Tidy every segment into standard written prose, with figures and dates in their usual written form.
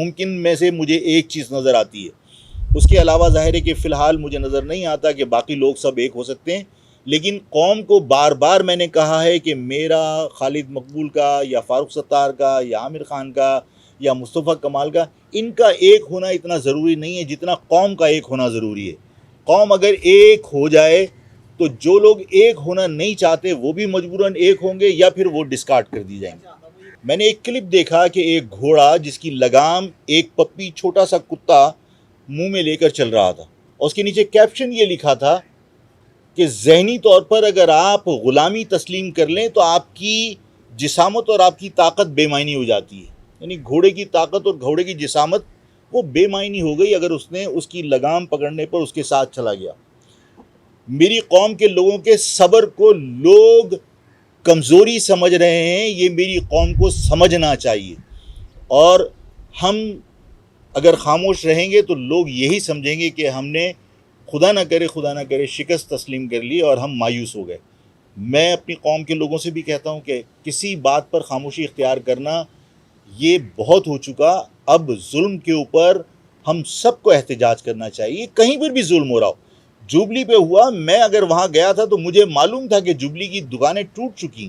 ممکن میں سے مجھے ایک چیز نظر آتی ہے، اس کے علاوہ ظاہر ہے کہ فی الحال مجھے نظر نہیں آتا کہ باقی لوگ سب ایک ہو سکتے ہیں. لیکن قوم کو بار بار میں نے کہا ہے کہ میرا، خالد مقبول کا یا فاروق ستار کا یا عامر خان کا یا مصطفیٰ کمال کا، ان کا ایک ہونا اتنا ضروری نہیں ہے جتنا قوم کا ایک ہونا ضروری ہے. قوم اگر ایک ہو جائے تو جو لوگ ایک ہونا نہیں چاہتے وہ بھی مجبوراً ایک ہوں گے یا پھر وہ ڈسکارڈ کر دی جائیں گے. میں نے ایک کلپ دیکھا کہ ایک گھوڑا جس کی لگام ایک پپی چھوٹا سا کتا منہ میں لے کر چل رہا تھا، اور اس کے نیچے کیپشن یہ لکھا تھا کہ ذہنی طور پر اگر آپ غلامی تسلیم کر لیں تو آپ کی جسامت اور آپ کی طاقت بے معنی ہو جاتی ہے. یعنی گھوڑے کی طاقت اور گھوڑے کی جسامت وہ بے معنی ہو گئی اگر اس نے اس کی لگام پکڑنے پر اس کے ساتھ چلا گیا. میری قوم کے لوگوں کے صبر کو لوگ کمزوری سمجھ رہے ہیں، یہ میری قوم کو سمجھنا چاہیے. اور ہم اگر خاموش رہیں گے تو لوگ یہی سمجھیں گے کہ ہم نے خدا نہ کرے شکست تسلیم کر لی اور ہم مایوس ہو گئے. میں اپنی قوم کے لوگوں سے بھی کہتا ہوں کہ کسی بات پر خاموشی اختیار کرنا یہ بہت ہو چکا. اب ظلم کے اوپر ہم سب کو احتجاج کرنا چاہیے. کہیں پر بھی ظلم ہو رہا ہو، جوبلی پہ ہوا، میں اگر وہاں گیا تھا تو مجھے معلوم تھا کہ جوبلی کی دکانیں ٹوٹ چکی،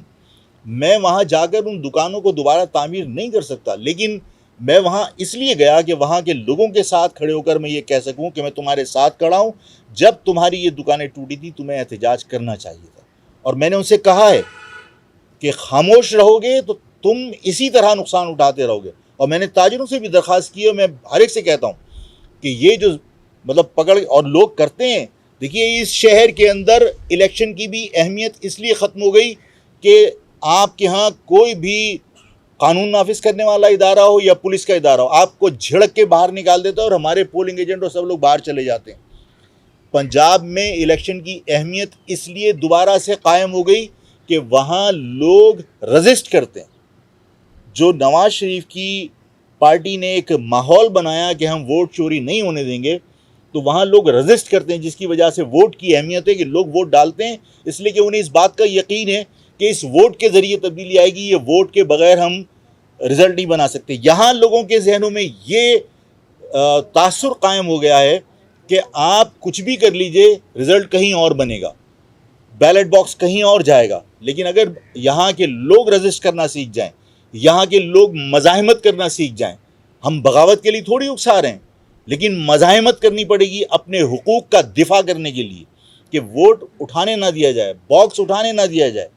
میں وہاں جا کر ان دکانوں کو دوبارہ تعمیر نہیں کر سکتا، لیکن میں وہاں اس لیے گیا کہ وہاں کے لوگوں کے ساتھ کھڑے ہو کر میں یہ کہہ سکوں کہ میں تمہارے ساتھ کھڑا ہوں. جب تمہاری یہ دکانیں ٹوٹی تھی تمہیں احتجاج کرنا چاہیے تھا. اور میں نے ان سے کہا ہے کہ خاموش رہو گے تو تم اسی طرح نقصان اٹھاتے رہو گے. اور میں نے تاجروں سے بھی درخواست کی ہے، میں ہر ایک سے کہتا ہوں کہ یہ جو پکڑ اور لوگ کرتے ہیں. دیکھیے اس شہر کے اندر الیکشن کی بھی اہمیت اس لیے ختم ہو گئی کہ آپ کے ہاں کوئی بھی قانون نافذ کرنے والا ادارہ ہو یا پولیس کا ادارہ ہو، آپ کو جھڑک کے باہر نکال دیتا ہے اور ہمارے پولنگ ایجنٹ اور سب لوگ باہر چلے جاتے ہیں. پنجاب میں الیکشن کی اہمیت اس لیے دوبارہ سے قائم ہو گئی کہ وہاں لوگ رزسٹ کرتے ہیں. جو نواز شریف کی پارٹی نے ایک ماحول بنایا کہ ہم ووٹ چوری نہیں ہونے دیں گے، تو وہاں لوگ رزسٹ کرتے ہیں، جس کی وجہ سے ووٹ کی اہمیت ہے کہ لوگ ووٹ ڈالتے ہیں اس لیے کہ انہیں اس بات کا یقین ہے کہ اس ووٹ کے ذریعے تبدیلی آئے گی. یہ ووٹ کے بغیر ہم رزلٹ نہیں بنا سکتے. یہاں لوگوں کے ذہنوں میں یہ تاثر قائم ہو گیا ہے کہ آپ کچھ بھی کر لیجئے رزلٹ کہیں اور بنے گا، بیلٹ باکس کہیں اور جائے گا. لیکن اگر یہاں کے لوگ رزسٹ کرنا سیکھ جائیں، یہاں کے لوگ مزاحمت کرنا سیکھ جائیں، ہم بغاوت کے لیے تھوڑی اکسا رہے ہیں، لیکن مزاحمت کرنی پڑے گی اپنے حقوق کا دفاع کرنے کے لیے کہ ووٹ اٹھانے نہ دیا جائے، باکس اٹھانے نہ دیا جائے.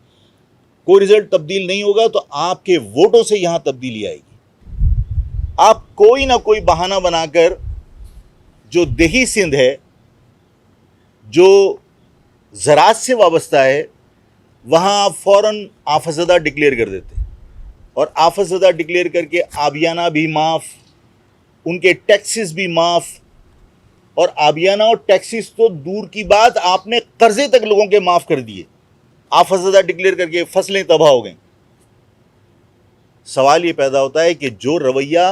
کوئی رزلٹ تبدیل نہیں ہوگا تو آپ کے ووٹوں سے یہاں تبدیلی آئے گی. آپ کوئی نہ کوئی بہانہ بنا کر جو دیہی سندھ ہے، جو زراعت سے وابستہ ہے، وہاں آپ فوراً آفت زدہ ڈکلیئر کر دیتے ہیں. اور آفت زدہ ڈکلیئر کر کے آبیانہ بھی معاف، ان کے ٹیکسز بھی معاف. اور آبیانہ اور ٹیکسز تو دور کی بات، آپ نے قرضے تک لوگوں کے معاف کر دیے. آفت زدہ ڈکلیئر کر کے فصلیں تباہ ہو گئیں. سوال یہ پیدا ہوتا ہے کہ جو رویہ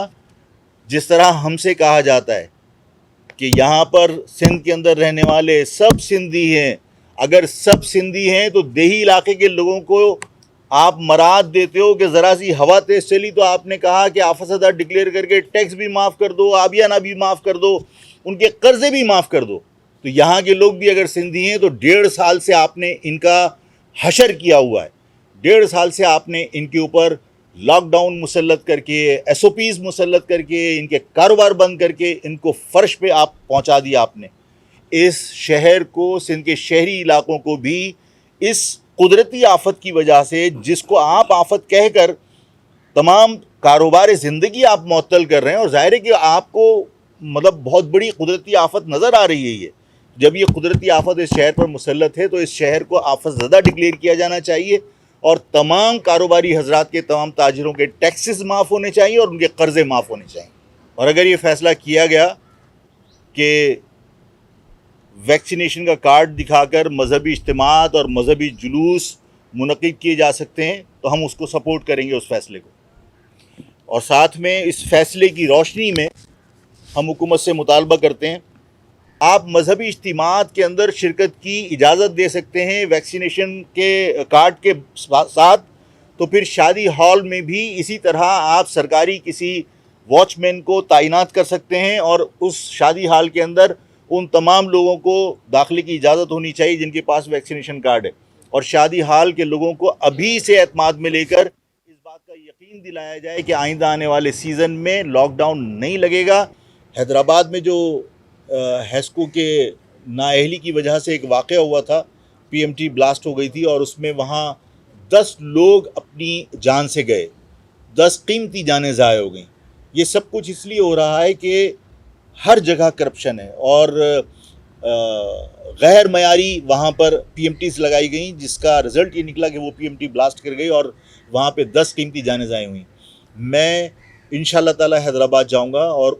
جس طرح ہم سے کہا جاتا ہے کہ یہاں پر سندھ کے اندر رہنے والے سب سندھی ہیں، اگر سب سندھی ہیں تو دیہی علاقے کے لوگوں کو آپ مراد دیتے ہو کہ ذرا سی ہوا تیز چلی تو آپ نے کہا کہ آفت زدہ ڈکلیئر کر کے ٹیکس بھی معاف کر دو، آبیانہ بھی معاف کر دو، ان کے قرضے بھی معاف کر دو. تو یہاں کے لوگ بھی اگر سندھی ہیں تو 1.5 سال سے آپ نے ان کا حشر کیا ہوا ہے. 1.5 سال سے آپ نے ان کے اوپر لاک ڈاؤن مسلط کر کے، ایس او پیز مسلط کر کے، ان کے کاروبار بند کر کے ان کو فرش پہ آپ پہنچا دیا. آپ نے اس شہر کو، سندھ کے شہری علاقوں کو بھی اس قدرتی آفت کی وجہ سے، جس کو آپ آفت کہہ کر تمام کاروبار زندگی آپ معطل کر رہے ہیں. اور ظاہر ہے کہ آپ کو بہت بڑی قدرتی آفت نظر آ رہی ہے. یہ جب یہ قدرتی آفت اس شہر پر مسلط ہے تو اس شہر کو آفت زدہ ڈکلیئر کیا جانا چاہیے، اور تمام کاروباری حضرات کے، تمام تاجروں کے ٹیکسز معاف ہونے چاہیے اور ان کے قرضے معاف ہونے چاہیے. اور اگر یہ فیصلہ کیا گیا کہ ویکسینیشن کا کارڈ دکھا کر مذہبی اجتماعات اور مذہبی جلوس منعقد کیے جا سکتے ہیں تو ہم اس کو سپورٹ کریں گے، اس فیصلے کو. اور ساتھ میں اس فیصلے کی روشنی میں ہم حکومت سے مطالبہ کرتے ہیں، آپ مذہبی اجتماعات کے اندر شرکت کی اجازت دے سکتے ہیں ویکسینیشن کے کارڈ کے ساتھ، تو پھر شادی ہال میں بھی اسی طرح آپ سرکاری کسی واچ مین کو تعینات کر سکتے ہیں، اور اس شادی ہال کے اندر ان تمام لوگوں کو داخلے کی اجازت ہونی چاہیے جن کے پاس ویکسینیشن کارڈ ہے، اور شادی ہال کے لوگوں کو ابھی سے اعتماد میں لے کر اس بات کا یقین دلایا جائے کہ آئندہ آنے والے سیزن میں لاک ڈاؤن نہیں لگے گا۔ حیدرآباد میں جو ہیسکو کے نااہلی کی وجہ سے ایک واقعہ ہوا تھا، پی ایم ٹی بلاسٹ ہو گئی تھی، اور اس میں وہاں 10 لوگ اپنی جان سے گئے، 10 قیمتی جانیں ضائع ہو گئیں۔ یہ سب کچھ اس لیے ہو رہا ہے کہ ہر جگہ کرپشن ہے، اور غیر معیاری وہاں پر پی ایم ٹیز لگائی گئیں، جس کا رزلٹ یہ نکلا کہ وہ پی ایم ٹی بلاسٹ کر گئی اور وہاں پہ 10 قیمتی جانیں ضائع ہوئیں۔ میں انشاءاللہ تعالی حیدرآباد جاؤں گا اور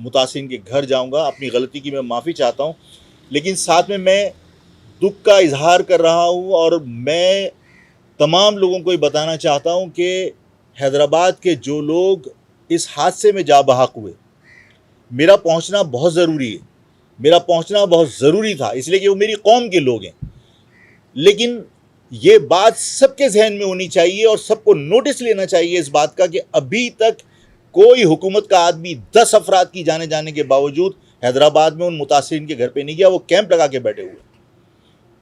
متاثرین کے گھر جاؤں گا، اپنی غلطی کی میں معافی چاہتا ہوں، لیکن ساتھ میں دکھ کا اظہار کر رہا ہوں، اور میں تمام لوگوں کو یہ بتانا چاہتا ہوں کہ حیدرآباد کے جو لوگ اس حادثے میں جاں بحق ہوئے، میرا پہنچنا بہت ضروری ہے، میرا پہنچنا بہت ضروری تھا، اس لیے کہ وہ میری قوم کے لوگ ہیں، لیکن یہ بات سب کے ذہن میں ہونی چاہیے اور سب کو نوٹس لینا چاہیے اس بات کا کہ ابھی تک کوئی حکومت کا آدمی 10 افراد کی جانے جانے کے باوجود حیدرآباد میں ان متاثرین کے گھر پہ نہیں گیا، وہ کیمپ لگا کے بیٹھے ہوئے۔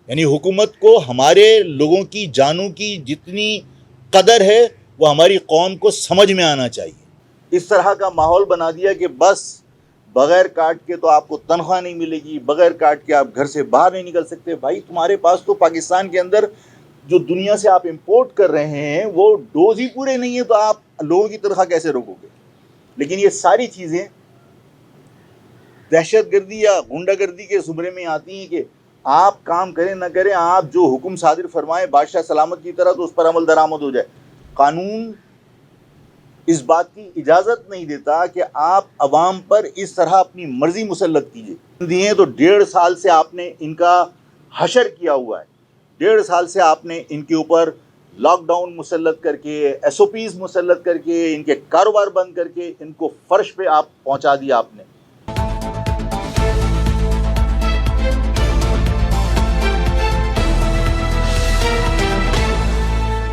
یعنی حکومت کو ہمارے لوگوں کی جانوں کی جتنی قدر ہے وہ ہماری قوم کو سمجھ میں آنا چاہیے۔ اس طرح کا ماحول بنا دیا کہ بس بغیر کارڈ کے تو آپ کو تنخواہ نہیں ملے گی، بغیر کارڈ کے آپ گھر سے باہر نہیں نکل سکتے۔ بھائی تمہارے پاس تو پاکستان کے اندر جو دنیا سے آپ امپورٹ کر رہے ہیں وہ ڈوز ہی پورے نہیں ہیں، تو آپ لوگوں کی تنخواہ کیسے روکو گے؟ لیکن یہ ساری چیزیں دہشت گردی یا غنڈہ گردی کے زمرے میں آتی ہیں کہ آپ کام کریں نہ کریں، آپ جو حکم صادر فرمائیں بادشاہ سلامت کی طرح تو اس پر عمل درآمد ہو جائے۔ قانون اس بات کی اجازت نہیں دیتا کہ آپ عوام پر اس طرح اپنی مرضی مسلط کیجیے۔ دیے تو 1.5 سال سے آپ نے ان کا حشر کیا ہوا ہے، 1.5 سال سے آپ نے ان کے اوپر لاک ڈاؤن مسلط کر کے، ایس او پیز مسلط کر کے، ان کے کاروبار بند کر کے ان کو فرش پہ آپ پہنچا دیا آپ نے۔